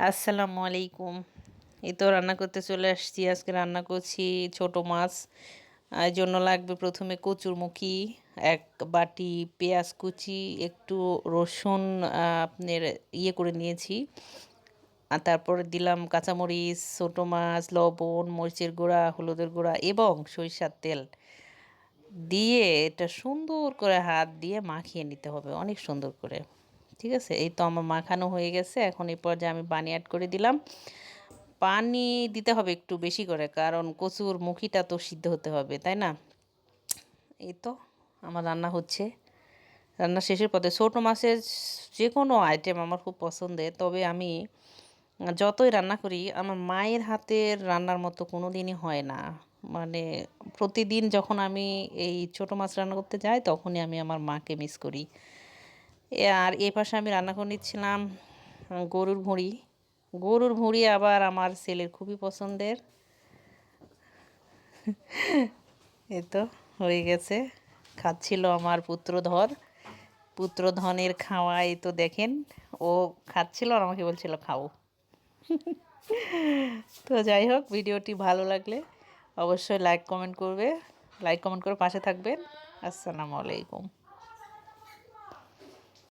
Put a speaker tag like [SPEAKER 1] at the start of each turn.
[SPEAKER 1] আসসালামু আলাইকুম। এই তো রান্না করতে চলে আসছি। আজকে রান্না করছি ছোট মাছ। এই জন্য লাগবে প্রথমে কচুরমুখী, এক বাটি পেঁয়াজ কুচি, একটু রসুন আপনার করে নিয়েছি। আর তারপরে দিলাম কাঁচামরিচ, ছোট মাছ, লবণ, মরিচের গুঁড়া, হলুদের গুঁড়া এবং সরিষার তেল দিয়ে এটা সুন্দর করে হাত দিয়ে মাখিয়ে নিতে হবে অনেক সুন্দর করে। ঠিক আছে, এই তো আমার মাখানো হয়ে গেছে। এখন এই পর্যায়ে আমি পানি অ্যাড করে দিলাম। পানি দিতে হবে একটু বেশি করে, কারণ কচুর মুখিটা তো সিদ্ধ হতে হবে, তাই না? এই তো আমার রান্না হচ্ছে। রান্না শেষের পথে। ছোটো মাছের যে কোনো আইটেম আমার খুব পছন্দের, তবে আমি যতই রান্না করি আমার মায়ের হাতের রান্নার মতো কোনো দিনই হয় না। মানে প্রতিদিন যখন আমি এই ছোটো মাছ রান্না করতে যাই তখনই আমি আমার মাকে মিস করি। আর এ পাশে আমি রান্না করে নিচ্ছিলাম গরুর ভুঁড়ি। গরুর ভুঁড়ি আবার আমার ছেলের খুবই পছন্দের। এই তো হয়ে গেছে, খাচ্ছিল আমার পুত্রধর। পুত্রধনের খাওয়া এই তো দেখেন, ও খাচ্ছিল আর আমাকে বলছিল খাও। তো যাই হোক, ভিডিওটি ভালো লাগলে অবশ্যই লাইক কমেন্ট করে পাশে থাকবেন। আসসালামু আলাইকুম।